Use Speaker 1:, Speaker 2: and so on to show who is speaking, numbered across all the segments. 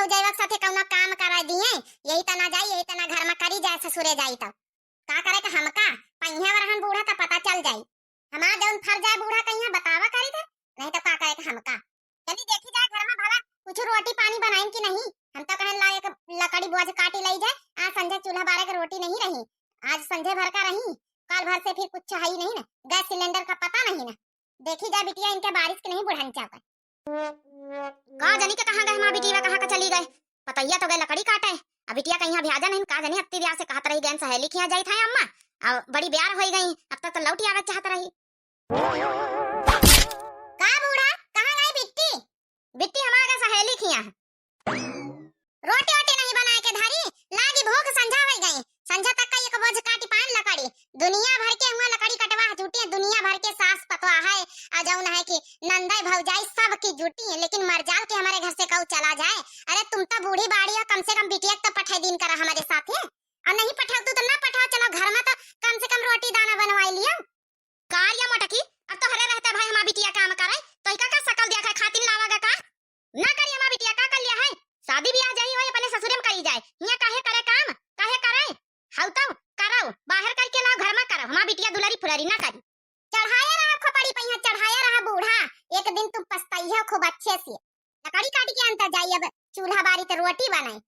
Speaker 1: भौजाई साथे कौनो काम करा दिए, यही तना जाई, यही तना घर में करी जाए, ससुरे जाई तब का करे का हमका पहिया वरहन बूढ़ा त पता चल जाई, हमार जौन फर जाए बूढ़ा कहिया बतावा करी दे, नहीं तो का करे का हमका चली देखी जाए घर में भला कुछ रोटी पानी बनाएं कि नहीं। हम तो कहन ला एक लकड़ी बुआ से काटी लाई जाए, आज संजय चूल्हा बारे के रोटी नहीं रही, आज संजय भर का रही, कल भर से फिर कुछ चाहिए नहीं ना, गैस सिलेंडर का पता नहीं ना। देखी जा बिटिया इनके बारिश के नहीं बुढ़न चाहता का जानी के कहां गए हमार बिटिया, कहां का चली गए पतैया तो गए लकड़ी काटे, अब बिटिया कहीं भ्याजा नहीं का जानी अत्ती ब्याह से कहत रही गैन सहेली खिया जाई था अम्मा, अब बड़ी ब्याह हो गई, अब तक तो लौटी आवत चाहत रही। का बूढ़ा कहां गई बिट्टी, बिट्टी हमारा सहेली खिया रोटी वोटी नहीं बनाए के धारी लागी भूख संझा हो गई, संझा तक का एक बोझ काटी पान लकड़ी, दुनिया भर के हुआ लकड़ी कटवा जुटी, दुनिया भर के सास पतवा है आ जौन है कि नंदाई भौजाई सब की जुटी है, लेकिन मरजाल के हमारे घर से कऊ चला जाए। अरे तुम तो बूढ़ी बाड़ी हो, कम से कम बिटिया तो पठाई दिन करा हमारे साथ है, और नहीं पठाओ तो ना पठाओ, चलो घर में तो कम से कम रोटी दाना बनवाई लियो। कार्य मोटकी अब तो हरे रहता भाई हमार बिटिया काम करे तो इका का शकल देखा खातिन लावागा का ना करी, हमार बिटिया का कर लिया है, शादी ब्याह जाई होए अपने ससुरे में करी जाए, हिया काहे करे काम काहे करे हाउ तो कराओ बाहर करके लाओ घर में करो, हमार बिटिया दुलारी फुलारी ना करी, चढ़ाया रहा खोपड़ी पहिया चढ़ाया रहा बूढ़ा, एक दिन तुम पछताइए खूब अच्छे से, लकड़ी काटी के अंतर जाई, अब चूल्हा बारी तो रोटी बनाई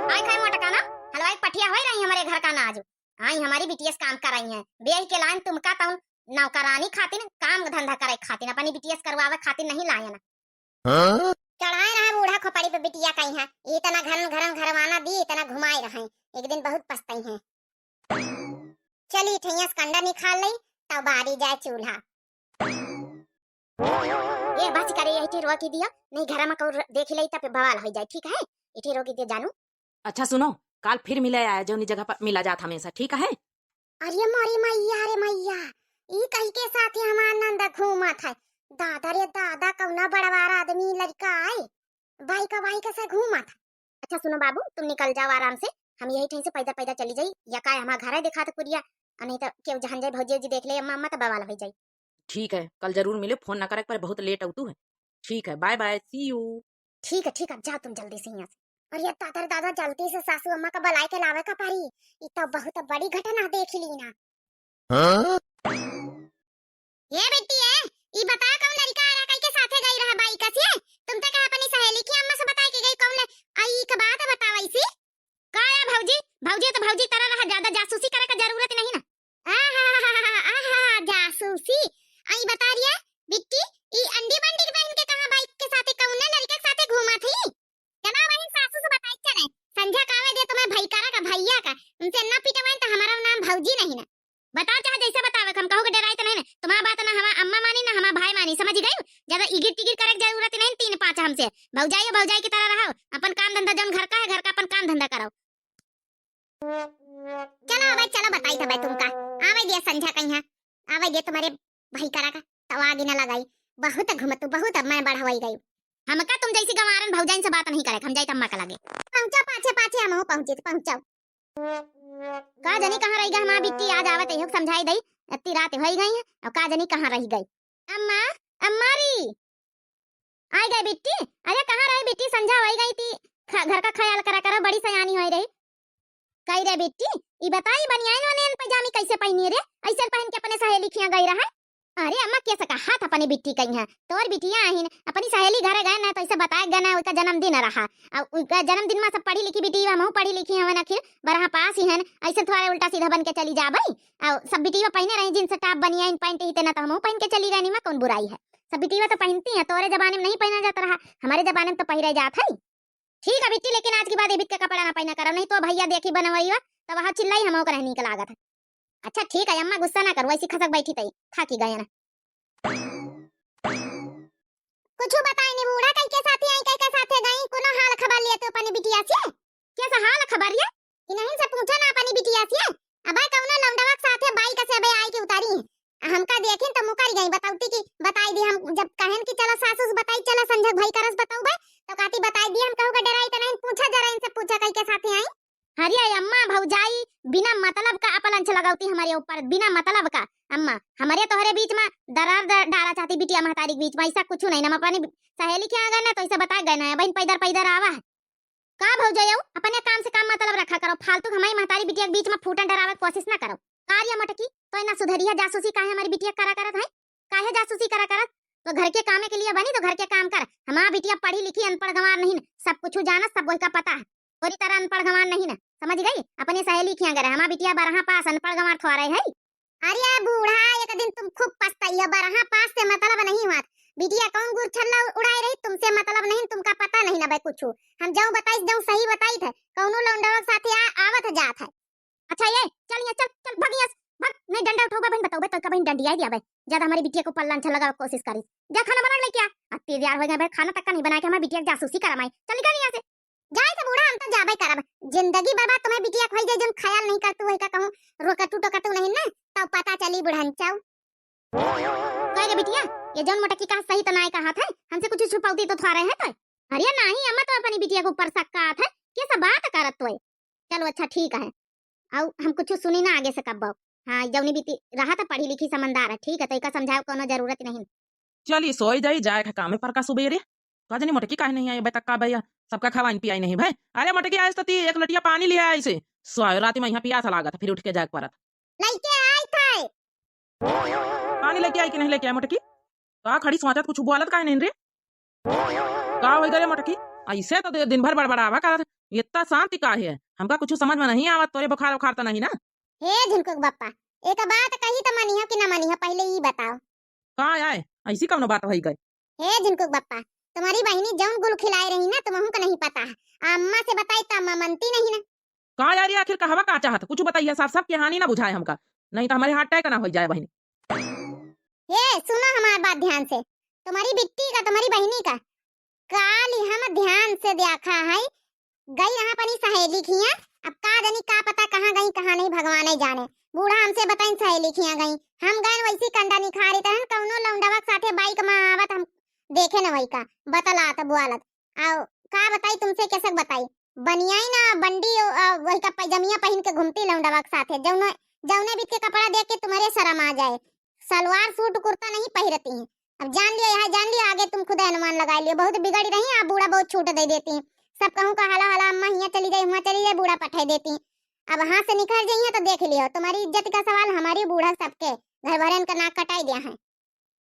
Speaker 1: आई खाए मोटका ना हलवाई पठिया हो रही हमारे घर का नाज आई, हमारी बिटिया से काम कराई है, बेह के लाइन तुमका तो नौकरानी खातिर काम धंधा करे खातिर अपनी बिटिया से करवावे खातिर नहीं लाए ना। चढ़ाए रहा बूढ़ा खोपड़ी पे बिटिया कहीं है, इतना घरवाना दी, इतना घुमाए रहे, एक दिन बहुत पछताई है। चली ठैया कंडा निकाल लई तब बारी जाए चूल्हा, ये बस करे यही रोकी दिया, नहीं घर में को देख लई तब बवाल हो जाए, ठीक है इठी रोकी दे जानू।
Speaker 2: अच्छा सुनो कल फिर मिले आया जो जगह पर मिला जाता हमेशा, ठीक है।
Speaker 1: अरे मोरी मैया रे मैया, ई कहीं के साथ ही हमार नंदा घूमत है, दादा रे दादा कौना बड़वार आदमी लड़का आए भाई का से घूमत। अच्छा सुनो बाबू तुम निकल जाओ आराम से, हम यही ठहीं से पैदा पैदा चली जाई, या का हमारा घर है दिखा तो कुरिया, नहीं तो केहू जहां जाए भौजी जी देख ले अम्मा अम्मा तो बवाल हो जाई।
Speaker 2: ठीक है कल जरूर मिले, फोन ना करे पर बहुत लेट आउतू है, ठीक है बाय बाय सी यू।
Speaker 1: ठीक है जाओ तुम जल्दी से यहाँ से। और ये दादा दादा जल्दी से सासू अम्मा का बलाई के लावे का पारी, ये तो बहुत बड़ी घटना देख ली ना। ये बेटी है ये बता कौन लड़का आ रहा कई के साथे गई रहा बाई का से, तुम तो कहा अपनी सहेली की अम्मा से बता के गई कौन आई का बात बतावा इसी का है भौजी, भौजी तो भौजी तरह रहा, ज्यादा जासूसी करे का जरूरत नहीं ना। आहा जासूसी आई बता रही है बिट्टी, ई अंडी बंडी बहन के कहां बाइक के साथे कौन लड़के के साथे घूमा थी, जना बहन सासू से बताई चले संध्या कावे दे तुम्हें भाई करा का भैया का, उनसे ना पिटवाएं तो हमारा नाम भौजी नहीं ना, बताओ चाहे जैसे बतावे हम कहो के डराई तो नहीं ना, तुम्हारा बात ना हमारा अम्मा मानी ना हमारा भाई मानी, समझ गई, ज्यादा इगिर टिगिर करे की जरूरत नहीं, तीन पांच हमसे भौजाई की तरह रहो, अपन काम धंधा जौन घर का है घर का अपन काम धंधा करो। चलो भाई चलो बताई था भाई तुमका आवे दिया संध्या कहीं है, आवे दिया तुम्हारे भाई करा का तो आगे न लगाई, बहुत घुमतू बहुत अब मैं बढ़ाई गई, हमका तुम जैसी गंवारन भौजाइन से बात नहीं करे, हम जाई तम्मा का लगे पहुंचो पाछे पाछे हम पहुंचे पहुंचाओ का जनी कहां रही गई हमारी बिट्टी, आज आवत है समझाई दई इतनी रात हो गई है, और का जनी कहां रही गई अम्मा अम्मारी आई गई बिट्टी, अरे कहां रही बिट्टी संझा हो गई थी, घर का ख्याल करा करो बड़ी सयानी हो रही, कही रे बिट्टी ई बताई बनियान वनियान पजामी कैसे पहनी रे, ऐसे पहन के अपने सहेली खिया गई रहा, अरे अम्मा कैसे का हाथ अपनी बिट्टी कहीं है, तोर बिटिया आहिन अपनी सहेली घर गए ना तो ऐसे बताए गए ना, उसका जन्मदिन रहा और उसका जन्मदिन में सब पढ़ी लिखी बिटी हम पढ़ी लिखी हवन आखिर बरहा पास ही हैं, ऐसे थोड़ा उल्टा सीधा बन के चली जा भाई, और सब बिटिया पहने रही जींस टॉप बनियान पहनते ही ना तो हम पहन के चली गई, में कौन बुराई है, सब बिटिया तो पहनती है, तोरे जमाने में नहीं पहना जाता रहा, हमारे जमाने में तो पहने जाता है, ठीक है बिट्टी लेकिन आज की बात बिट के कपड़ा ना पहना करो, नहीं तो भैया देखी बनवाई तो वहां चिल्लाई हम ओकर नहीं निकल आगत। अच्छा ठीक है अम्मा गुस्सा ना करो, ऐसी खसक बैठी तई थाकी गए ना, कुछ बताई नहीं बूढ़ा कई के साथ आई कई के साथ गई, कोनो हाल खबर लिए तो अपनी बिटिया से, कैसा हाल खबर ये कि नहीं से पूछा ना अपनी बिटिया से, अब कौनो लौंडवा के साथ बाई का से आई के उतारी हमका देखें तो मुकर गई, बताउती की बताई दी, हम जब कहन की चलो सासू से बताई चलो संजय भाई करस बताऊ बे तो काती बताई दी, हम कहू के डराई तो नहीं, पूछा जरा इनसे पूछा कई के साथ आई, हरी आई अम्मा भौजाई बिना मतलब का अपलंच लगावती हमारे ऊपर, बिना मतलब का। अम्मा हमारे तोहरे बीच में दरार डाला चाहती बिटिया महतारी के बीच में, ऐसा कुछ नहीं। हम अपनी सहेली के आ गए ना तो ऐसा बता गए ना, बहन पैदर पैदर आवा है का भौजाई, अपने काम से काम मतलब रखा करो। फालतू हमारी महतारी बिटिया के बीच में फूटन डरावे की कोशिश ना करो। कार्य मटकी तो ना सुधरिया जासूसी काहे हमारी बिटिया करा करत है, काहे जासूसी करा करत? तो घर के काम के लिए बनी तो घर के काम कर। हमारा बिटिया पढ़ी लिखी अनपढ़ गंवार नहीं न, सब कुछ जानत, सब का पता है, पूरी तरह अनपढ़ गंवार नहीं न, समझ गई? अपनी सहेली की अगर हमारा बिटिया 12 पास अनपढ़ गंवार थोड़े है। अरे बूढ़ा एक दिन तुम खूब पछताइयो, 12 पास से मतलब नहीं हुआ। बिटिया कौन गुर छल्ला उड़ाई रही, तुमसे मतलब नहीं, तुमका पता नहीं ना भाई कुछ। हम जाऊं बताई, जाऊं सही बताई थे, कौनो लौंडवा के साथे आवत जात है। अच्छा ये चल यहाँ, चल चल भाग यहाँ से, भाग। नहीं डंडा उठाओ बहन, बताओ तो कभी डंडी आई दिया भाई, ज्यादा हमारी बिटिया को पल्ला अच्छा लगा कोशिश करी। जा खाना बना ले क्या, अत्ते तैयार हो गए भाई, खाना तक का नहीं बना के हमारी बिटिया की जासूसी करमाई। चल निकल यहाँ से, जाए तो बूढ़ा, हम तो जाबे करब। जिंदगी बर्बाद तुम्हें बिटिया खोई जाए, जन ख्याल नहीं करतू वही का कहूं, रोकटू टोकटू नहीं ना, तब पता चली बुढ़ांचाऊ। कह रे बिटिया, ये जौन मटकी का सही तो नहीं कहा था, हमसे कुछ छुपाती तो थोड़े है तो। अरे नहीं अम्मा, तो अपनी बिटिया के ऊपर शक का था, कैसा बात करत तो। चलो अच्छा ठीक है, आओ हम कुछ सुनी ना आगे से कब। हाँ जौनी बीती रहा था पढ़ी लिखी समझदार है, ठीक है, तो इका समझाओ कोनो जरूरत नहीं।
Speaker 2: चलिए सोई जाई, जाए का काम है पर का सुबेरे कजनी मटकी काहे नहीं आई बता का भैया, सबका खवाइन पियाई नहीं भाई। अरे मटकी आज तो एक लटिया पानी लिया ऐसे सोए रात में यहाँ पियास लगा था, फिर उठ के जाग परत
Speaker 1: लइके आई थे,
Speaker 2: पानी लेके आई कि नहीं लेके आई मटकी? का खड़ी सोचत कुछ बोलत काहे नहीं रे? का हो गए मटकी ऐसे तो दिन भर बड़बड़ावा करत, इतना शांति काहे है? हमका कुछ समझ में नहीं आवत, तोरे बुखार उखार तो नहीं ना?
Speaker 1: हे झुनकुक बप्पा, एक बात कही तो मनिहा कि ना मनिहा, पहले ये बताओ।
Speaker 2: का आए ऐसी कौन बात हो गई?
Speaker 1: हे झुनकुक बप्पा, तुम्हारी बहनी जौन गुल खिलाई रही ना, तुम्हें को नहीं पता है, अम्मा से बताई तो अम्मा मनती नहीं ना।
Speaker 2: का यार आखिर कहवा का चाहत, कुछ बताइए, साफ साफ कहानी ना बुझाए हमका, नहीं तो हमारे हार्ट अटैक ना हो जाए बहनी।
Speaker 1: हे सुनो हमारी बात ध्यान से, तुम्हारी बिट्टी का तुम्हारी बहनी का काल हम ध्यान से देखा है, गई यहाँ अपनी सहेली खिया, अब का जानी का पता कहाँ गई कहाँ नहीं, भगवान ही जाने। बूढ़ा हमसे बताई सहेली खिया गई, हम गए वैसी कंडा निखारी तहन कौनो लौंडवा के साथे बाइक में आवत, हम देखे न वही का बतलात बुआलत आओ का बताई तुमसे, कैसे बताई? बनियाई ना बंडी वही का पैजामिया पहन के घूमती लौंडवा के साथे, जौने जौने बीत के कपड़ा देख के तुम्हारे शर्म आ जाए, सलवार सूट कुर्ता नहीं पहनती हैं। अब जान लियो, यहाँ जान लियो, आगे तुम खुद अनुमान लगा लियो, बहुत बिगड़ी रही, आप बूढ़ा बहुत छूट दे देती हैं। सब कहूँ का हाला हाला अम्मा यहाँ चली जाए वहाँ चली जाए, बूढ़ा पठाई देती। अब हाथ से निकल जाइए तो देख लियो, तुम्हारी इज्जत का सवाल हमारी बूढ़ा सबके घर भरन का नाक कटाई दिया है।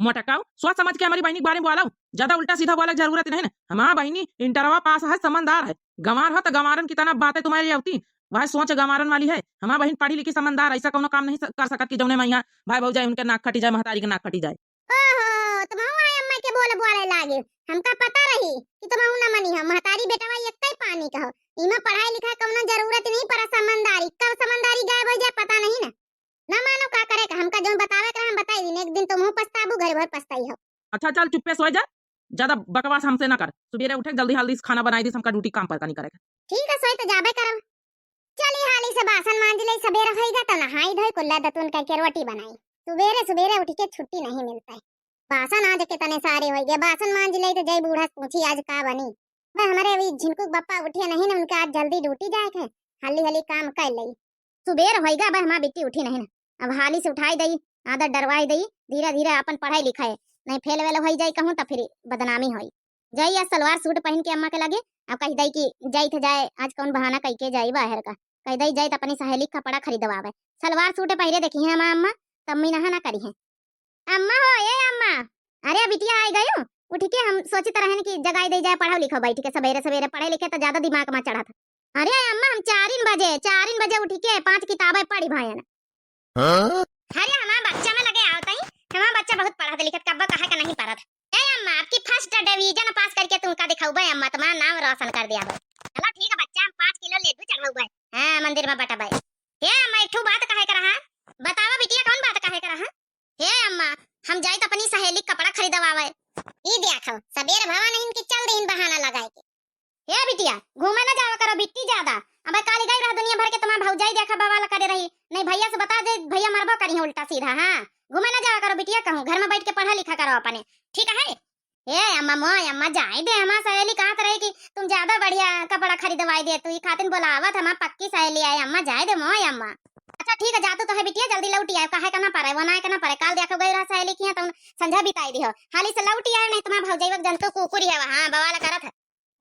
Speaker 2: मटकाओ सोच समझ के हमारी बहनी के बारे में बोला, ज्यादा उल्टा सीधा बोला जरूरत नहीं ना। हमारा बहनी इंटरवा पास है, समझदार है, गंवार हो तो गंवारन की तरह बातें तुम्हारी आवती, वह सोच गंवारन वाली है। हमारा बहन पढ़ी लिखी समझदार, ऐसा कोनो काम नहीं कर सकत कि जौने में यहाँ भाई भौजाई उनके नाक कटी जाए, महतारी के नाक कटी जाए।
Speaker 1: ओहो तुम अम्मा के बोले लागे, हमका पता रही कि तुम ना मनी हम महतारी बेटवा एक ही पानी कहो, इमा पढ़ाई लिखाई कौनो जरूरत नहीं, पर समझदारी कब समझदारी गायब हो जाए पता नहीं ना मानो का करे का, हमका जो बतावे कर हम बताई दिन, एक दिन तुम पछताबू घर भर पछताई हो।
Speaker 2: अच्छा चल चुप्पे सो जा, ज्यादा बकवास हमसे ना कर, सुबेरे उठे जल्दी हल्दी खाना बनाई दी, हमका ड्यूटी काम पर का नहीं करेगा।
Speaker 1: ठीक है सोई तो जाबे करब, चली हाली से बासन मांज ले, सबेरे होइगा तो नहाई धोई कुल्ला दतुन के रोटी बनाई, सुबेरे सुबेरे उठ के छुट्टी नहीं मिलता है। बासन आज के तने सारे हो गए, बासन मांज ले तो जय बूढ़ा पूछी आज का बनी, भाई हमारे अभी झिनकुक बप्पा उठे नहीं ना, उनका आज जल्दी ड्यूटी जाए थे, हाली हाली काम कर लई, सुबेर होइगा भाई हमारी बेटी उठी नहीं ना, अब हाली से उठाई दई, आदत डरवाई दई, धीरे धीरे अपन पढ़ाई लिखाई, नहीं फेल वेल हो जाए कहूँ तो फिर बदनामी होई। जाई आज सलवार सूट पहन के अम्मा के लगे, अब कही दई कि जाई थे जाए आज कौन बहाना कही के जाई बाहर का, कही दई जाए तो अपनी सहेली कपड़ा खरीदवावे, सलवार सूट पहरे देखी है अम्मा, तम्मी नहा ना करी है। अम्मा हो ये अम्मा, अरे बिटिया आई गयो, उठ के हम सोची तरह कि जगाई दे जाए, पढ़ो लिखो बैठ के सवेरे सवेरे, पढ़े लिखे तो ज्यादा दिमाग में चढ़ा था। अरे अम्मा हम 4 बजे उठ के 5 किताबें पढ़ी भाई। अरे हमारा बच्चा में लगे आवता ही, हमारा बच्चा बहुत पढ़ा था लिखत, कब कहा का नहीं पढ़ा था। ए अम्मा आपकी फर्स्ट डिवीजन पास करके तुमका दिखाऊ भाई अम्मा, तुम्हारा नाम रोशन कर दिया भाई। चलो ठीक है बच्चा, हम 5 किलो लेडू चढ़ाऊ भाई, हां मंदिर में बटा भाई। हे अम्मा एक ठो बात कहे कर रहा, बतावा बिटिया कौन बात कहे कर रहा? हे अम्मा हम जाई तो अपनी सहेली कपड़ा खरीदवावे, ई देखो सबेर भवा नहीं कि चल दिन बहाना लगाए के। हे बिटिया घूमे ना जावा करो बिट्टी ज्यादा, अब काली गई रहा दुनिया भर के तुम्हारा भौजाई देखा बवाल करे रही, नहीं भैया से बता दे, भैया मरबो करी उल्टा सीधा। हां घूमे ना जावा करो बिटिया, कहूं घर में बैठ के पढ़ा लिखा करो अपने, ठीक है? ए अम्मा मोय अम्मा जाए दे, हमार सहेली कहा रही कि तुम ज्यादा बढ़िया कपड़ा खरीदवाई दे, तू ही खातिन बोलावत, हमार पक्की सहेली है अम्मा, जाए दे मोय अम्मा। अच्छा ठीक है, जा तो है बिटिया, जल्दी लौटी आए, काहे करना पारे वो ना करना पारे, काल देखो गई रहा सहेली की है तो संझा बिताई दियो, हाली से लौटी आए, नहीं तुम्हार भौजाई वक जंतु कुकुरी है वहां बवाल करत है।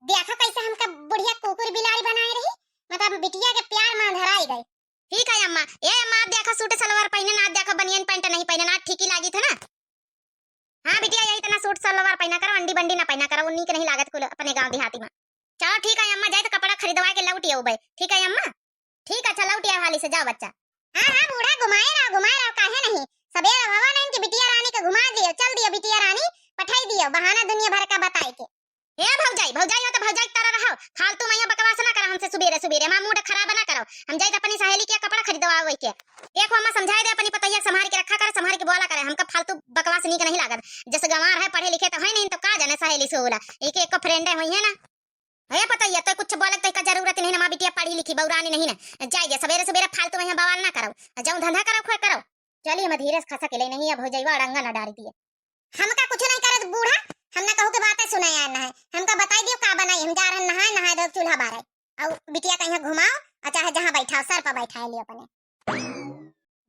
Speaker 1: देखो कैसे हमका बुढ़िया कुकुर बिलाड़ी बनाए रही, मतलब बिटिया के प्यार में धराई गई। ठीक है अम्मा, ये अम्मा आप देखो सूट सलवार पहने ना, देखो बनियान पैंट नहीं पहने ना, ठीक ही लागी था ना। हाँ बिटिया यही तना सूट सलवार पहना करो, अंडी बंडी ना पहना करो, उन्हीं के नहीं लागत कुल अपने गांव देहाती में। चलो ठीक है अम्मा, जाए तो कपड़ा खरीदवा के लौटी आओ भाई, ठीक है अम्मा, ठीक है अच्छा लौटी आओ हाली से, जाओ बच्चा। हाँ हाँ बूढ़ा घुमाए रहो काहे नहीं, सवेरे हवा नहीं कि बिटिया रानी को घुमा दियो, चल दियो बिटिया रानी, पठाई दियो, बहाना दुनिया भर का बताए के। हे भौजाई भौजाई हो तो भौजाई तरह रहो, फालतू में बकवास ना करो हमसे सुबेरे सुबेरे, मां मूड खराब ना करो, हम जाए अपनी सहेली के कपड़ा खरीदवावे के। एक अम्मा समझाए दे अपनी पतैया संभाल के रखा करे, संभाल के बोला करे, हमका फालतू बकवास नीक नहीं लागत, जैसे गंवार है पढ़े लिखे तो है नहीं तो का जाने सहेली से होला, एक एक फ्रेंड है हुई है ना। हे पतैया तो कुछ बोले तो का जरूरत नहीं ना, मां बिटिया पढ़ी लिखी बौरानी नहीं ना, जाइए सवेरे सवेरे फालतू में बवाल ना करो, जाऊं धंधा करो खोए करो। चलिए मैं धीरे से खसा के ले नहीं अब हो जाइए, अड़ंगा ना डाल दिए, हमका कुछ नहीं करे बूढ़ा, हम ना कहू के बातें सुनाए ना है, हमका बताई दियो का बनाई, हम जा रहे नहाए नहाए दो चूल्हा बारे, और बिटिया कहीं घुमाओ, अच्छा है जहां बैठा सर पर बैठा लियो अपने,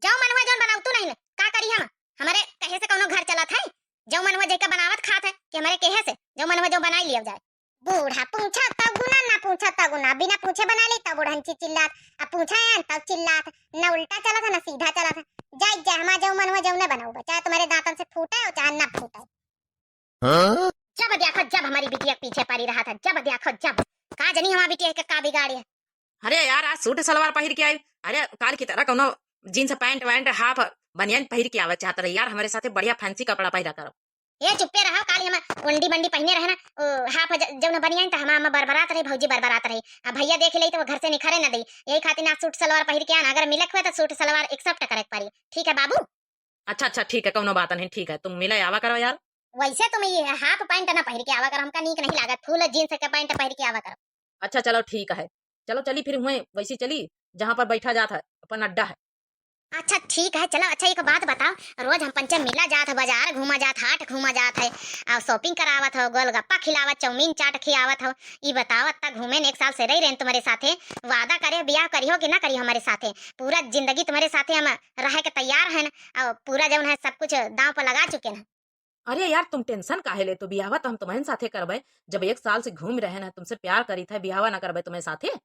Speaker 1: जाओ मनवा जोन बनाऊ तू नहीं का करी, हम हमारे कहे से कोनो घर चला था, जो मनवा जेका बनावत खात है कि हमारे कहे से जो मनवा जो बनाई लियो जाए। बूढ़ा पूछा तब गुना ना पूछा तब गुना, बिना पूछे बना ली तब बूढ़ा चिल्लात, अब पूछा है तब चिल्लात, न उल्टा चला था न सीधा चला था, जाए जा हमारा जो मनवा जो न बनाऊ, चाहे तुम्हारे दांतन से फूटा हो चाहे ना फूटा। जब देखो जब हमारी बिटिया पीछे पड़ी रहा था, जब देखो जब का जनी हमारी बिटिया के का बिगाड़ी है।
Speaker 2: अरे यार आज सूट सलवार पहिर के आई, अरे काल की तरह कोनो जीन्स पैंट वैंट हाफ बनियान पहिर के आवे चाहत रहे यार, हमारे साथे बढ़िया फैंसी कपड़ा पहिरा करो।
Speaker 1: ये चुप्पे रहो, काली हम उंडी बंडी पहने रहे ना, हाफ जब न बनियान त हम बरबरात रही, भौजी बरबरात रही, अब भैया देख ले तो वो घर से निखरे न दई, यही खातिर ना सूट सलवार पहिर के आना, अगर मिलक हुआ तो सूट सलवार एक्सेप्ट करे पारी, ठीक है बाबू।
Speaker 2: अच्छा अच्छा ठीक है, कोनो बात नहीं, ठीक है तुम मिले आवा करो यार।
Speaker 1: वैसे तुम ये हाफ पैंट ना पहिर के आवा करो, हमका नीक नहीं लागत, फुल जींस के पैंट पहिर के आवा करो।
Speaker 2: अच्छा चलो ठीक है, चलो चली फिर हुए वैसी चली जहाँ पर बैठा जाता है अपन अड्डा है।
Speaker 1: अच्छा ठीक है चलो, अच्छा एक बात बताओ, रोज हम पंचम मिला जात है, बाजार घूमा जात, हाट घूमा जात है, और शॉपिंग करावत हो, गोलगप्पा खिलावत, चाउमीन चाट खिलावत हो, ये बताओ अत्ता घूमे ने एक साल से रही रहे तुम्हारे साथे, वादा करे ब्याह करियो कि ना करियो हमारे साथे, पूरा जिंदगी तुम्हारे साथे हम रह के तैयार है ना, और पूरा जब है सब कुछ दांव पर लगा चुके हैं।
Speaker 2: अरे यार तुम टेंशन काहे ले, तो बियाह तो हम तुम्हारे साथे करबे, जब एक साल से घूम रहे ना, तुमसे प्यार करी था, बियाह ना करबे तुम्हारे साथे।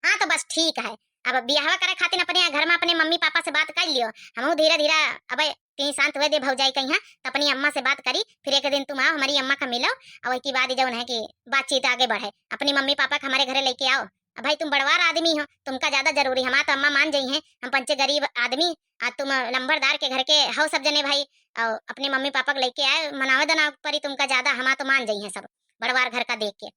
Speaker 1: हाँ तो बस ठीक है, अब बियाह करे खातिर अपने घर में अपने मम्मी पापा से बात कर लियो, हम धीरे धीरे अब कहीं शांत हुए दे भौजाई कहीं तो अपनी अम्मा से बात करी, फिर एक दिन तुम आओ हमारी अम्मा का मिलो, और उसके बाद जो है कि बातचीत आगे बढ़े, अपनी मम्मी पापा को हमारे घर लेके आओ। अब भाई तुम बड़वार आदमी हो, तुमका ज्यादा जरूरी, हमारा तो अम्मा मान जाई है, हम पंचे गरीब आदमी, आज तुम लंबरदार के घर के हो सब जने भाई, और अपने मम्मी पापा को लेके आए, मनावे दना परी तुमका ज्यादा, हमारा तो मान जाई है सब बड़वार घर का देख के।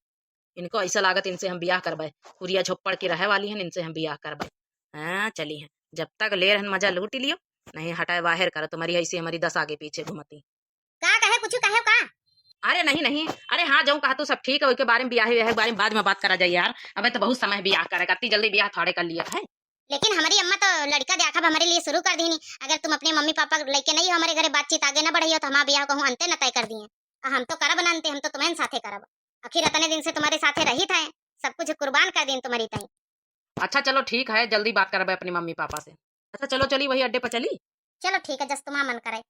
Speaker 2: इनको ऐसा लागत इनसे हम बियाह करबे, पुरिया झोपड़ के रहे वाली है, इनसे हम बियाह करबे। हाँ चली है, जब तक ले रहन मजा लूट लियो, नहीं हटाए बाहर करो, तुम्हारी ऐसी हमारी 10 आगे पीछे घुमती।
Speaker 1: का कहे कुछ कहे का?
Speaker 2: अरे नहीं नहीं, अरे हाँ जाऊँ कहा तो सब ठीक है, उसके बारे में बियाह के बारे में बाद में बात करा जाए यार, अबे तो बहुत समय बियाह करेगा, इतनी जल्दी बियाह थोड़े कर लिया है।
Speaker 1: लेकिन हमारी अम्मा तो लड़का देखा हमारे लिए शुरू कर दी, अगर तुम अपने मम्मी पापा लेके नहीं हमारे घर बातचीत आगे न बढ़ी हो तो हमारा बियाह कहूँ अंते न तय कर दिए, हम तो करब न अंते, हम तो तुम्हें साथे करब, आखिर इतने दिन से तुम्हारे साथे रही था, सब कुछ कुर्बान कर दी तुम्हारी ताई।
Speaker 2: अच्छा चलो ठीक है, जल्दी बात करबे अपनी मम्मी पापा से। अच्छा चलो चली वही अड्डे पर चली।
Speaker 1: चलो ठीक है, जस तुम्हारा मन करे।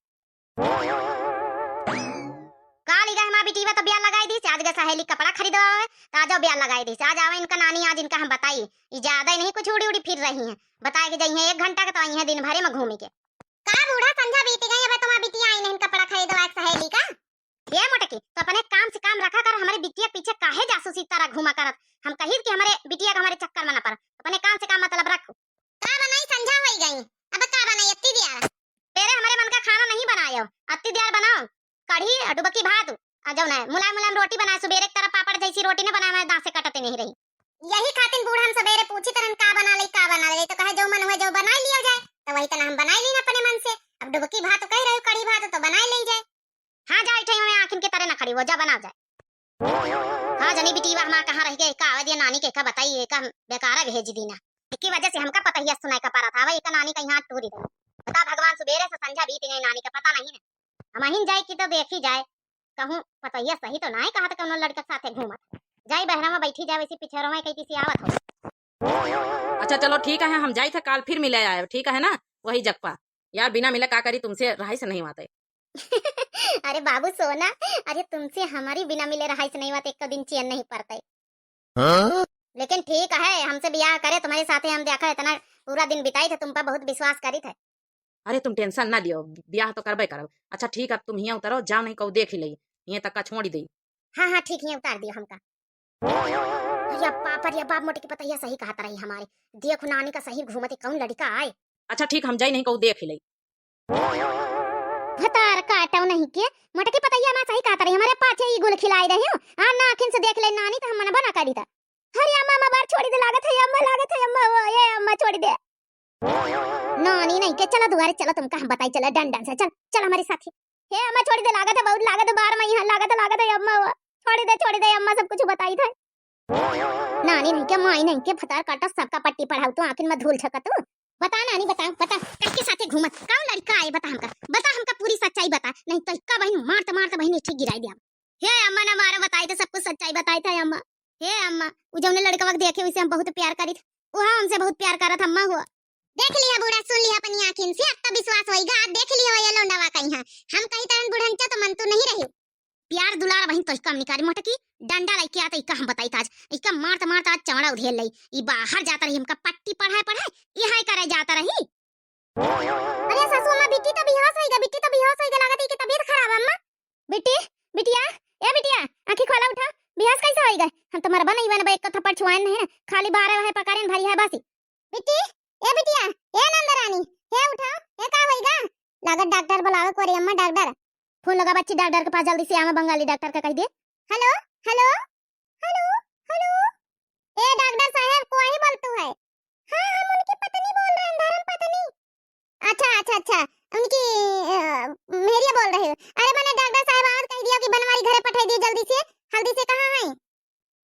Speaker 1: काली गए हमारी बेटी तो ब्याह लगाई दी, आज गए सहेली कपड़ा खरीदवा है तो आज ब्याह लगाई दी, आज आवे इनका नानी, आज इनका हम बताई, ये ज्यादा ही नहीं कुछ उड़ी उड़ी फिर रही हैं, बताए कि जाइए 1 घंटा के तो आई है दिन भरे में घूमी के। का बूढ़ा संझा बीत गई, अब तुम्हारी बिटिया आई नहीं कपड़ा खरीदवा सहेली का, ये मोटकी तो अपने काम से काम रखा कर, हमारे बिटिया पीछे काहे जासूसी तरह घुमा करत, हम कही कि हमारे बिटिया का हमारे चक्कर में न पड़, अपने काम से काम मतलब रखो। का बनाई संझा होई गई, अब का बनाई अत्ती दियार, तेरे हमारे मन का खाना नहीं बनायो, अत्ती दियार बनाओ, कढ़ी डुबकी भात, जो ना मुलायम मुलायम रोटी बनाए, सुबेरे एक तरह पापड़ जैसी रोटी ने बनाए, दांत से कटते नहीं रही, यही खातिर बूढ़ा हम सवेरे पूछी तरन का बना ले तो कहे जो मन हुए जो बना लिया जाए, तो वही तना हम बनाई ली अपने मन से, अब डुबकी भात कह रहे हो, कढ़ी भात तो बनाई ले जाए। हाँ जा इठे में आखिन के तरह ना खड़ी हो, जा बना जाए। हाँ जनी बिटीवा हमारा कहाँ रह गए, का आवे नानी के का बताइए, का बेकारा भेज दीना, इसकी वजह से हमका पता ही सुनाई का पारा था, वही का नानी का यहाँ टूरी दे, बता भगवान सुबेरे से संझा बीत गई, नानी का पता नहीं है, हम हिन जाए की तो देखी जाए कहूं पतैया सही तो नहीं कहा था कौनो लड़का के साथे घूमत जाई बहरा में बैठी जावे इसी पिछेरो में कहीं किसी आवत हो।
Speaker 3: अच्छा चलो ठीक है, हम जाई थे काल फिर मिले आए, ठीक है ना? वही जगपा यार, बिना मिले का करी, तुमसे रहाई से नहीं आते।
Speaker 1: अरे बाबू सोना, अरे तुमसे हमारी बिना मिले रहाई से नहीं बात एक दिन चैन नहीं पड़ते। लेकिन ठीक है, हमसे ब्याह करे तुम्हारे साथे हम देखा इतना पूरा दिन बिताई थे, तुम पर बहुत विश्वास करी थे।
Speaker 3: अरे तुम टेंशन ना लियो, ब्याह तो करबे करब। अच्छा ठीक है, अब तुम यहाँ उतरो, जाओ नहीं कहू देख ही लई, यहाँ तक का छोड़ दे।
Speaker 1: हाँ हाँ ठीक है, उतार दियो हमका। अरे बाप रे बाप, मोटे की पतैया सही कहता रही हमारे, देखो नानी का सही घूमते कौन लड़का आए।
Speaker 3: अच्छा ठीक, हम जाई नहीं कहू देख ही लई।
Speaker 1: भतार काटो नहीं के, मोटे की पतैया मैं सही कहता रही, हमारे पाछे ही गुल खिलाई रही हूं। हां ना आखिन से देख ले नानी तो हम मन बना करी था। अरे अम्मा अम्मा बार छोड़ी दे, लागत है अम्मा वो ये अम्मा छोड़ी दे। नानी नहीं के, चलो दुआरे चलो, तुम कहां बताई, चलो डंडन से चल चल हमारे साथ। हे अम्मा छोड़ी दे, लागत है बहुत लागत है, बार में यहां लागत है अम्मा वो छोड़ी दे अम्मा, सब कुछ बताई था। नानी नहीं के, माई नहीं के, भतार काटा सबका पट्टी पढ़ाऊ तो आखिन में धूल छकत तू। बता नानी बता किसके साथे घूमत, कौन लड़का आए, बता हमका पूरी सच्चाई बता, नहीं तो इक्का बहन मारत बहन ठीक गिराई दिया। हे अम्मा ना मारो, बताई तो सब कुछ सच्चाई बताई था अम्मा। हे अम्मा, उ जौने लड़का वक्त देखे उसे हम बहुत प्यार करी थे, वहां हमसे बहुत प्यार करत अम्मा हुआ। देख लिया बूढ़ा, सुन लिया अपनी आंखिन से, अब तो विश्वास होइगा, देख लिया ये लोंडावा कहीं हां हम कहीं तरन बुढ़ंचा तो मन तो नहीं रही। प्यार दुलार बहन तो कम निकारी मोटकी डंडा लेके आता इका हम बताई था, आज इका मारत आज चमड़ा उधेल लई, ई बाहर जाता रही, हमका पट्टी पढ़ाए ये हाय करे जाता रही। अरे सासू अम्मा, बिट्टी तो बेहोश होइगा, लागत है कि तबीयत खराब अम्मा। बिटिया ए बिटिया, आंखें खोला, उठा, बेहोश कैसे होइगा? हम तो मरबा नहीं बनबा, एक थप्पड़ छुआन नहीं है, खाली बारे है पकारेन भरी है बासी। बिटिया ए नंदरानी, हे उठा, ए का होइगा? लागत डॉक्टर बुलावे कोरी अम्मा, डॉक्टर फोन लगा बच्ची, डॉक्टर के पास जल्दी से आवा, बंगाली डॉक्टर का कह दे। हेलो हेलो हेलो हेलो, ए डॉक्टर साहब कोई बोलतू है? हाँ हम उनकी पत्नी बोल रहे हैं, धर्म पत्नी। अच्छा उनकी मेरी बोल रहे हो? अरे मैंने डॉक्टर साहब और कह दिया कि बनवारी घरे पठा दिए जल्दी से, हल्दी से कहाँ है?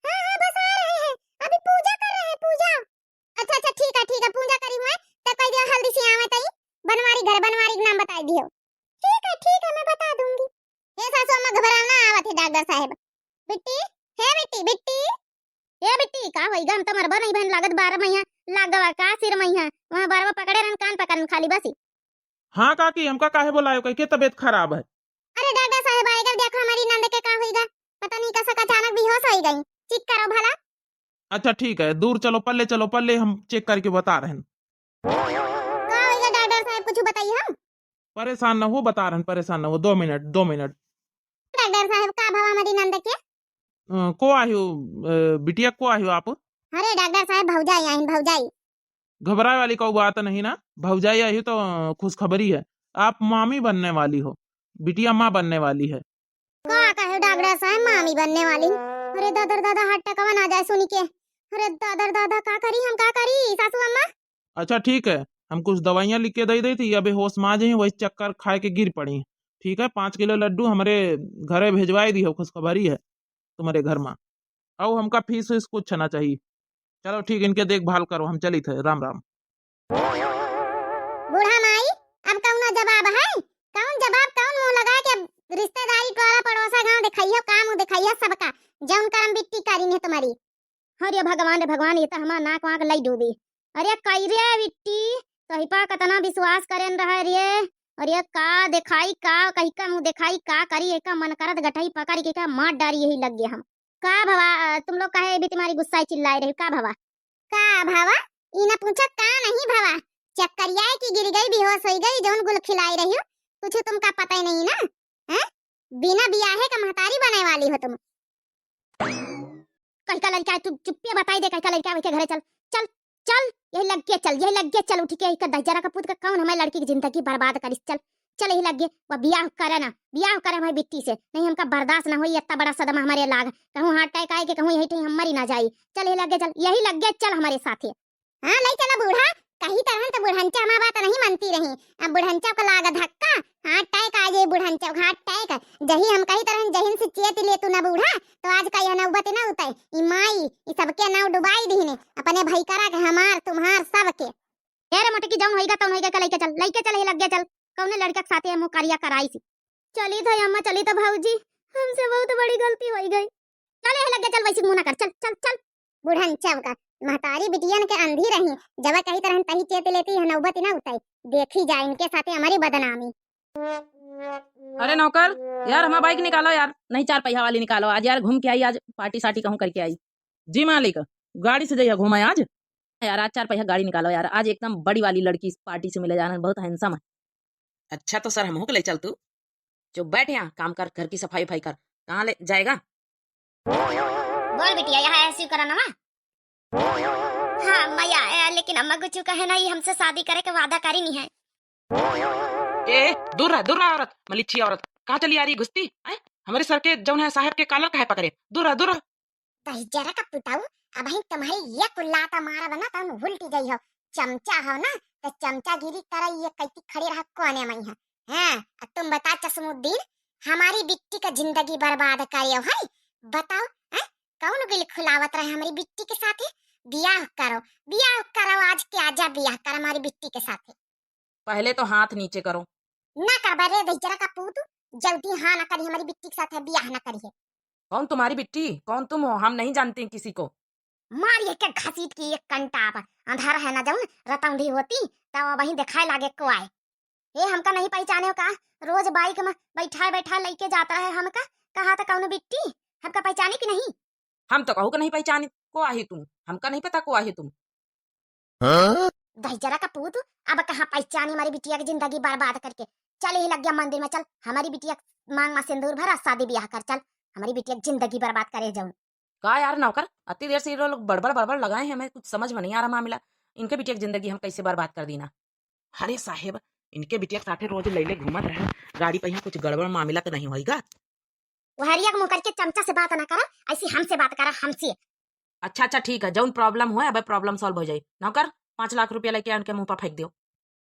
Speaker 1: हाँ बस आ रहे हैं, अभी पूजा कर रहे हैं, पूजा। अच्छा ठीक है पूजा करी हुए तो कह दिया हल्दी से आवे तई बनवारी के नाम बता दियो। ठीक है मैं बता दूंगी। ये सासू अम्मा घबराओ ना, आवत है डॉक्टर साहब। बिट्टी ए बिट्टी का होइगा? हम तो मरबा नहीं बहन, लागत 12 महीना लागवा का सिर महीना वहां 12 पकड़े रहन, कान पकड़न खाली बसी।
Speaker 2: हाँ काकी, हमका काहे बोलायो, कह के तबीयत खराब है?
Speaker 1: अरे डॉक्टर साहब आएगा, देखो हमारी नंद के का होइगा, पता नहीं कैसा अचानक बेहोश हो गई, चेक करो भला।
Speaker 2: अच्छा ठीक है, दूर चलो पल्ले, हम चेक करके बता रहे हैं।
Speaker 1: का होइगा डॉक्टर साहब, कुछ बताइए हम।
Speaker 2: परेशान न हो, बता रहे हैं, परेशान न हो, 2 मिनट।
Speaker 1: डॉक्टर साहब का भाव हमारी नंद के
Speaker 2: को आयो बिटिया, को आयो आप?
Speaker 1: अरे डॉक्टर साहब भौजाई
Speaker 2: घबराए वाली कोई बात नहीं ना, भौजाई आई हो तो खुशखबरी है, आप मामी बनने वाली हो, बिटिया माँ बनने वाली है।
Speaker 1: का कहे डॉक्टर साहब मामी बनने वाली? अरे दादा हार्ट अटैक ना जाए सुनी के, अरे दादा का करी सासू अम्मा?
Speaker 2: अच्छा ठीक है, हम कुछ दवाइयाँ लिख के दे दी थी, अबे होश में आ जाई, वही चक्कर खाए के गिर पड़ी। ठीक है, 5 किलो लड्डू हमारे घरे भेजवाई दी हो, खुशखबरी है तुम्हारे घर में। और हमका फीस कुछ ना चाहिए। चलो ठीक, इनके देखभाल करो, हम चली थे, राम।
Speaker 1: बूढ़ा माई, अब कौन जवाब है? कौन मुंह लगा के रिश्तेदारी टोला पड़ोसा गांव दिखाइयो, काम दिखाइयो सबका, जौन काम बिट्टी करी ने तुम्हारी। अरे भगवान रे भगवान, ये तो हमार नाक वाक लई डूबी। अरे कई रे बिट्टी, तही पर कतना विश्वास करेन रहे रे। अरे का दिखाई, का कही का मुंह दिखाई, का करी, एका मन करत गठाई पकड़ के का मार डारी, यही लग गया हम। का भवा तुम लोग काहे भी तुम्हारी गुस्सा चिल्लाए रहे? का भावा इना पूछा, का नहीं भावा, चक्करिया की गिर गई, बेहोश हो गई, जौन गुल खिलाई रही हो, कुछ तुमका पता ही नहीं ना? हैं, बिना बियाहे का महतारी बने वाली हो तुम। कहीं का लड़का, तू चुप्पे बताई दे, कहीं का लड़का के घरे चल यही लग गया चल उठ के, एक दहजरा का पुत का कौन हमारी लड़की की जिंदगी बर्बाद करिस, चल यही लग गए, वो बियाह करे हमारी बिट्टी से, नहीं हमका बर्दाश्त ना होई, इतना बड़ा सदमा हमारे लाग, कहूं हार्ट अटैक आए के कहूं यही हम मरी ना जाई। चल यही लग गए चल हमारे साथे। हां ले चला बूढ़ा, कहीं तरह तो बुढ़ंचा हमारी बात नहीं मानती रही, अब बुढ़ंचा को लागा धक्का, हार्ट अटैक आ जाए, बुढ़ंचा हार्ट अटैक जही हम कहीं तरह जहिन से चेत ले तू ना बूढ़ा, तो आज का यह नौबत ना उताई, ई माई ई सबके नाव डुबाई दीने, अपने भाई करा के हमार तुम्हार सबके। तेरे मोटे की जौन होइगा तौन होइगा, का लइके चल यही लग गया, चल कौने लड़का के साथे हम कार्य कराई सी। चली तो अम्मा, चली तो भौजी, हमसे बहुत बड़ी गलती हो गई। चल ये लग गया, चल वैसे मुंह ना कर, चल चल चल। बुढ़न चवका महतारी बिटियन के अंधी रही, जब कही तरह तही चेत लेती है, नौबत ना उठाई। देखी जाए इनके साथे हमारी बदनामी।
Speaker 2: अरे नौकर, यार हमारा बाइक निकालो यार।
Speaker 3: नहीं 4 पहिया वाली निकालो आज यार, घूम के आई आज, पार्टी साटी कहूँ करके आई
Speaker 2: जी मालिक, गाड़ी से जाइए घूमा आज।
Speaker 3: यार। आज 4 पहिया गाड़ी निकालो यार, आज एकदम बड़ी वाली लड़की इस पार्टी से मिले जाना, बहुत हैंडसम है।
Speaker 2: अच्छा तो सर हमको ले चल तू।
Speaker 3: जो बैठ यहाँ काम कर, घर की सफाई उफाई कर। कहाँ ले जाएगा?
Speaker 1: बोल बिटिया, यहाँ ऐसी करा ना। हाँ मैया, लेकिन अम्मा कुछ कहे नहीं, हमसे शादी करे के वादा करी नहीं है।
Speaker 2: ए दूर रह औरत, मलिच्छी औरत, कहाँ चली आ रही घुसती हैं? हमारे सर के जौन है साहब के कालर काहे पकड़े? दूर रह।
Speaker 1: तही जरा का पुताऊ, अब ही तुम्हारी ये कुल्लाता मारा बना तुम उल्टी गई हो। चमचा हो ना, तो चमचागिरी तरह ये कैती खड़ी रहा कोने में है। हैं, अब तुम बता चश्मुद्दीन, हमारी बिट्टी का जिंदगी बर्बाद करियो है। बताओ हैं, कौन गिल खुलावत रहे हमारी बिट्टी के साथे? बियाह करो आज के आजा बियाह कर हमारी बिट्टी के साथे।
Speaker 3: पहले तो हाथ नीचे करो।
Speaker 1: ना करबा रे दही जरा का पूत, जल्दी हाँ ना करी हमारी बिट्टी के साथे बियाह ना करिए।
Speaker 3: कौन तुम्हारी बिट्टी? कौन तुम हो? हम नहीं जानते किसी को।
Speaker 1: मारिए के घसीट की एक कंटा पर अंधारा है ना, जाऊन रतौंधी होती तब वहीं दिखाए लागे को आए। ये हमका नहीं पहचाने हो का? रोज बाइक में बैठा लेके जाता है हमका। कहा था कौन बिट्टी, हमका पहचाने की नहीं?
Speaker 3: हम तो कहू के नहीं पहचाने को आही तुम, हमका नहीं पता को आही तुम।
Speaker 1: दही जरा का पूत, अब कहाँ पहचानी हमारी बिटिया की जिंदगी बर्बाद करके। चल ही लग गया मंदिर में, चल हमारी बिटिया मांग में सिंदूर भरा, शादी ब्याह कर, चल हमारी बिटिया की जिंदगी बर्बाद करे जाऊं।
Speaker 3: का यार नौकर, अति देर से ये लोग बड़बड़ लगाए हैं, हमें कुछ समझ में नहीं आ रहा मामला। इनके बिटिया की जिंदगी हम कैसे बर्बाद कर दी ना?
Speaker 2: अरे साहेब, इनके बिटिया के साथे रोज लैले घूमत रहे, गाड़ी पे यहाँ कुछ गड़बड़ मामला तो नहीं होएगा?
Speaker 1: वहरिया के मुंह करके चमचा से बात ना करा, ऐसी हमसे बात करा, हमसे।
Speaker 3: अच्छा ठीक है, जौन प्रॉब्लम हुआ अब प्रॉब्लम सॉल्व हो जाए। नौकर 5 लाख रुपया लेके उनके मुंह पर फेंक दियो।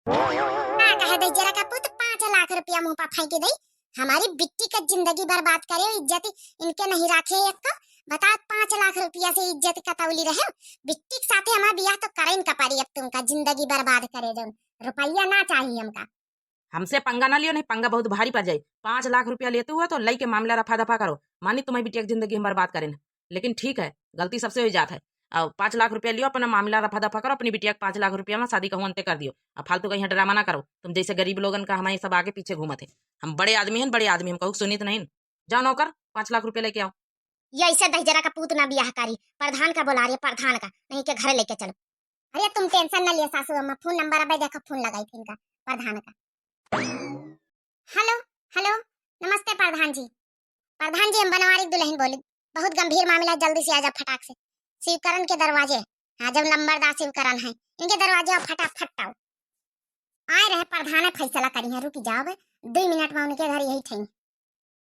Speaker 1: ना कहे दही जरा का पुत, 5 लाख रुपया मुंह पर फेंक दई, हमारी बिट्टी का जिंदगी बर्बाद करे, इज्जत इनके नहीं रखे। एक तो बता, 5 लाख रुपया से इज्जत कतौली रहे। बिट्टी के साथे हमारा बियाह तो करें का पारी, अब तुमका जिंदगी बर्बाद करे जाऊं। रुपया ना चाहिए हमका।
Speaker 3: हमसे पंगा ना लियो, नहीं पंगा बहुत भारी पड़ जाए। 5 लाख रुपया लेते हुए तो लई के मामला रफा दफा करो। मानी तुम्हारी बिटिया की जिंदगी हम बर्बाद करें, लेकिन ठीक है, गलती सबसे हो जात है। और 5 लाख रुपया लियो, अपना मामला रफा दफा करो, अपनी बिटिया के 5 लाख रुपया में शादी कहूँ अंते कर दियो। अब फालतू कहीं ड्रामा ना करो, तुम जैसे गरीब लोगन का हमारे सब आगे पीछे घूमत है। हम बड़े आदमी हैं, बड़े आदमी, हम कहूँ सुनित नहीं। जाओ नौकर 5 लाख रुपया लेके आओ।
Speaker 1: ये ऐसे दही जरा का पूत ना बियाह करी, प्रधान का बुला रही है, प्रधान का नहीं के घर लेके चलो। अरे तुम टेंशन ना लियो सासू अम्मा, फोन नंबर अब देखो, फोन लगाई थी इनका प्रधान का। हेलो नमस्ते प्रधान जी। प्रधान जी, हम बनवारी दुल्हन बोली, बहुत गंभीर मामला, जल्दी से आजा फटाक से। शिवकरण के दरवाजे, हाँ जब नंबरदार शिवकरण है, इनके दरवाजे और फटाफट आओ। आए रहे प्रधान फैसला करी है, रुकी जाओ 2 मिनट में उनके घर यही थे।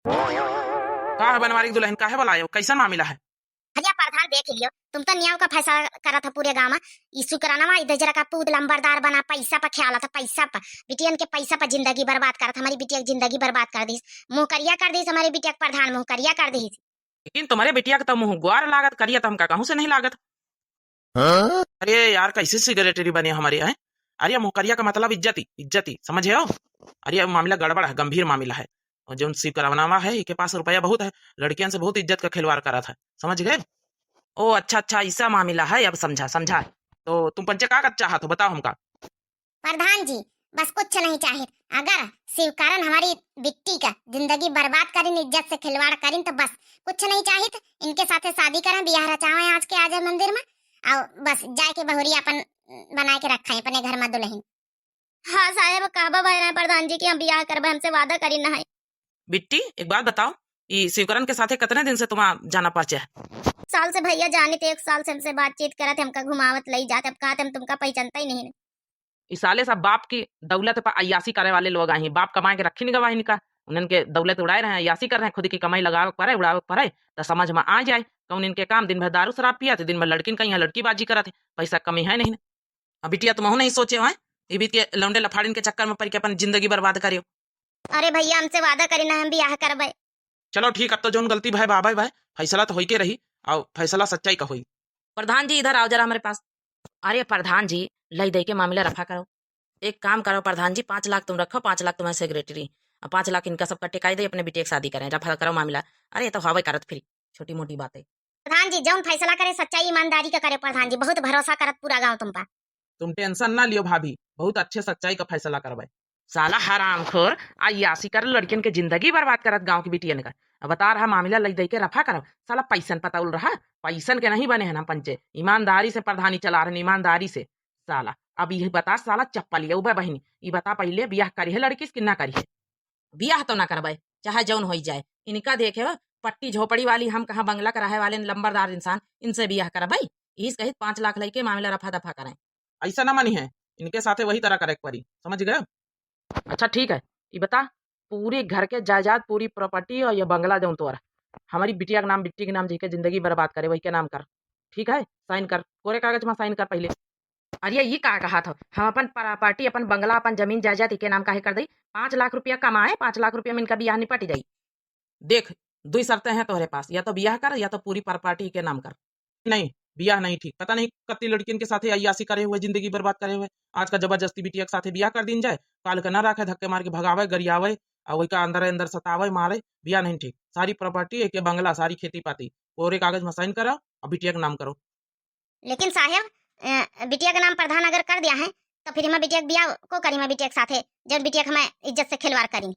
Speaker 2: का है बनवारी दुल्हन, का है बुलायो, कैसा मामला है?
Speaker 1: भैया प्रधान देख लियो, तुम तो न्याय का फैसला करा था पूरे गांव में। यीशु कराना इधर जरा का पूत लंबरदार बना, पैसा पर ख्याल था, पैसा पर बिटियन के पैसा पर जिंदगी बर्बाद करा था। हमारी बिटिया की जिंदगी बर्बाद कर दी, मुंह करिया कर दी, हमारी बिटिया के प्रधान मुंह करिया कर दी।
Speaker 2: लेकिन तुम्हारे बिटिया का तो मुंह ग्वार लागत करिया, तो हमका कहूँ से नहीं लागत। अरे यार, कैसे सिगरेटरी बने हमारे हैं? अरे मुहकरिया का मतलब इज्जती समझे हो? अरे मामला गड़बड़ है, गंभीर मामला है। और जो शिव करावनामा है, इनके पास रुपया बहुत है, लड़कियों से बहुत इज्जत का खिलवाड़ करा था, समझ गए? ओ अच्छा ऐसा मामला है, अब समझा। तो तुम पंचे का चाहत हो, बताओ हमका।
Speaker 1: प्रधान जी बस कुछ नहीं चाहिए, अगर शिवकरण हमारी बिट्टी का जिंदगी बर्बाद करें, इज्जत से खिलवाड़ करें, तो बस कुछ नहीं चाहिए। इनके साथे शादी करें, बियाह रचावे आज के आजा मंदिर में, और बस जाके बहुरी अपन बना के रखा है अपने घर में दुल्हन। हाँ साहेब, कहबा भाई प्रधान जी की हम बियाह करबे, हमसे वादा करी ना है।
Speaker 2: बिट्टी एक बात बताओ, ये शिवकरण के साथे कितने दिन से तुम्हारा जाना परिचय है?
Speaker 1: साल से भैया जाने थे, 1 साल से हमसे बातचीत करत, हमका घुमावत लई जाते, अब कहते हम तुमका पहचानता ही नहीं।
Speaker 2: इस साले सब बाप की दौलत पर अयासी करे वाले लोग आए हैं, बाप कमा के रखी नहीं गवाही इनका, उनके दौलत उड़ाए रहे हैं, अयासी कर रहे हैं, खुद की कमाई लगावे पड़े, उड़ावे पड़े, तो समझ में आ जाए कौन इनके काम। दिन भर दारू शराब पिया थे, दिन भर लड़किन का यहाँ लड़की बाजी करा थे, पैसा कमी है नहीं। अब बिटिया तुम नहीं सोचे हो ये भी के लौंडे लफाड़िन के चक्कर में पड़ के अपन जिंदगी बर्बाद करियो।
Speaker 1: अरे भैया हमसे वादा करी ना, हम बियाह करबे।
Speaker 2: चलो ठीक, अब तो जोन गलती भाई बाबा भाई, फैसला तो हो के रही, और फैसला सच्चाई का हुई।
Speaker 3: प्रधान जी इधर आओ जरा हमारे पास। अरे प्रधान जी, लई दे के मामला रफा करो। एक काम करो प्रधान जी, 5 लाख तुम रखो, 5 लाख तुम्हारी सेक्रेटरी, अब 5 लाख इनका सबका टिकाई दे, अपने बिटिया की शादी करें, रफा करो मामला। अरे ये तो हवा करत फिर छोटी मोटी बातें।
Speaker 1: प्रधान जी जौन फैसला करे सच्चाई ईमानदारी का करे प्रधान जी, बहुत भरोसा करत पूरा गांव तुम पर।
Speaker 2: तुम टेंशन ना लियो भाभी, बहुत अच्छे सच्चाई का फैसला करवाए।
Speaker 3: साला हरामखोर आयासी कर लड़कियन के जिंदगी बर्बाद करत गांव की बिटियन का। अब बता रहा मामला लई दई के रफा करो, साला पैसन पता उल रहा, पैसन के नहीं बने हैं ना पंचे, ईमानदारी से प्रधानी चला रहे ईमानदारी से। साला अब ये बता साला चप्पल ये उबे बहनी, ये बता पहले ब्याह करी है लड़की कि ना करी है? ब्याह तो ना करवाए चाहे जौन हो जाए, इनका देखे हो पट्टी झोपड़ी वाली, हम कहाँ बंगला कराए वाले लंबरदार इंसान, इनसे ब्याह करा भाई। इस कही 5 लाख लई के मामला रफा दफा करें।
Speaker 2: ऐसा ना मनी है, इनके साथे वही तरह करे परी, समझ गए?
Speaker 3: अच्छा ठीक है, ये बता पूरे घर के जायदाद पूरी प्रॉपर्टी और ये बंगला दूं तोरा, हमारी बिटिया के नाम बिट्टी के नाम जी के जिंदगी बर्बाद करे वही के नाम कर, ठीक है? साइन कर, कोरे कागज में साइन कर पहले। अरे ये का कहा था, हम अपन प्रॉपर्टी अपन बंगला अपन जमीन जायदाद के नाम काहे कर दई? 5 लाख रुपया कमाए, 5 लाख रुपया में इनका ब्याह निपट जाई।
Speaker 2: देख 2 शर्तें हैं तुम्हारे पास, या तो ब्याह कर या तो पूरी प्रॉपर्टी के नाम कर। नहीं ब्याह नहीं ठीक, पता नहीं कत्ती लड़कियन के साथे अय्यासी करे हुए, जिंदगी बर्बाद करे हुए। आज का जबरदस्ती बिटिया के साथे ब्याह कर दिन जाए, काल का ना रखे धक्के मार के भगावे गरियावे और वही का अंदर अंदर सतावे मारे, ब्याह नहीं ठीक। सारी प्रॉपर्टी एक बंगला सारी खेती पाती पूरे कागज में साइन करो और बिटिया का नाम करो।
Speaker 1: लेकिन साहब बिटिया का नाम प्रधान अगर कर दिया है तो फिर मैं बिटिया के ब्याह को करी, मैं बिटिया के साथे जब बिटिया के मैं इज्जत से खिलवाड़ करी।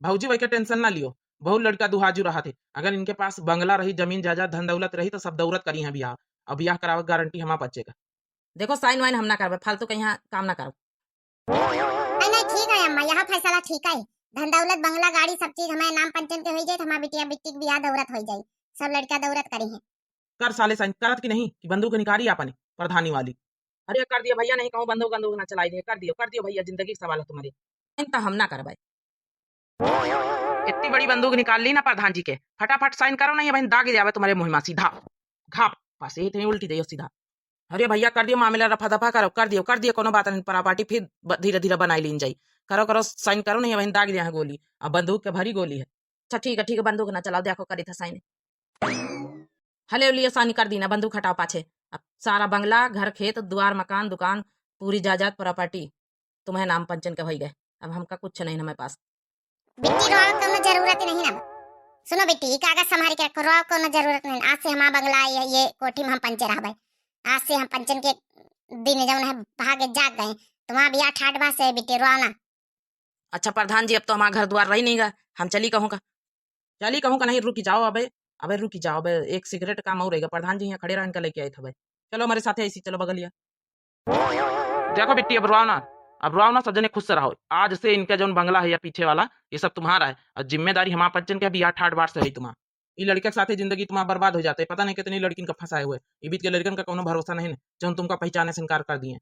Speaker 2: भाऊजी वही का टेंशन ना लियो, बहुत लड़का दुहाजू रहा थे, अगर इनके पास बंगला रही, जमीन जायदाद धन दौलत रही तो सब दौलत करी है ब्याह, और ब्याह करावे गारंटी हमारा बच्चे का।
Speaker 3: देखो साइन वाइन हम ना करवे, फालतू के यहाँ काम ना करो।
Speaker 1: नहीं नहीं ठीक है अम्मा, यहाँ फैसला ठीक है। धन दौलत बंगला गाड़ी सब चीज हमारे नाम पंचन के हो जाए तो हमारा बिटिया बिट्टी के ब्याह दौलत हो जाए, सब लड़का दौलत करी है।
Speaker 2: कर साले साइन करत की नहीं कि बंदूक निकारी आपने प्रधानी वाली।
Speaker 3: अरे कर दिया भैया, नहीं कहूँ बंदूक बंदूक ना चलाई दे, कर दियो भैया, जिंदगी का सवाल है तुम्हारी। तो हम ना करवाए, इतनी बड़ी बंदूक निकाल ली ना प्रधान जी के, फटाफट साइन करो नहीं बहन, दाग जावे तुम्हारे मुंह में सीधा घाप, बस इतनी उल्टी दे सीधा। अरे भैया कर दियो मामला रफा दफा करो, कर दियो कोनो बात नहीं, प्रॉपर्टी फिर धीरे धीरे बनाई लीन जाई, करो साइन करो नहीं बहन, दाग दिया गोली, अब बंदूक के भरी गोली है। अच्छा ठीक है बंदूक ना चलाओ, देखो करी था साइन, हले लिए साइन कर दी ना, बंदूक हटाओ पाछे। अब सारा बंगला घर खेत द्वार मकान दुकान पूरी जायदाद प्रॉपर्टी तुम्हें नाम पंचन के हो गए, अब हमका कुछ नहीं हमारे पास।
Speaker 1: बिट्टी रोआ कोनो जरूरत नहीं ना। सुनो बिट्टी कागज संभाल के रखो, रोआ कोनो जरूरत नहीं। आज से हमारा बंगला ये कोठी में हम पंचे रह, आज से हम पंचन के दिन जब है भागे जाग गए, तुम्हारा ब्याह ठाट बा से बिट्टी रोआ ना।
Speaker 3: अच्छा प्रधान जी अब तो हमारा घर द्वार रही नहीं गा, हम चली कहूँ का नहीं, रुकी जाओ अबे रुकी जाओ, अबे एक सिगरेट काम और रहेगा, प्रधान जी यहाँ खड़े रह, इनका लेके आए थे भाई, चलो हमारे साथ ऐसी चलो बगलिया। देखो बिट्टी अब रुआओ ना, सब जने खुश से रहो, आज से इनका जो बंगला है या पीछे वाला ये सब तुम्हारा है, और जिम्मेदारी हमारा पंचन के भी 8 बार से है तुम्हारा। ये लड़के के साथ जिंदगी तुम्हारा बर्बाद हो जाता है, पता नहीं कितनी लड़किन का फंसाए हुए, ये बीच के लड़कन का कोनो भरोसा नहीं है जो तुमका पहचाने से इनकार कर दिए।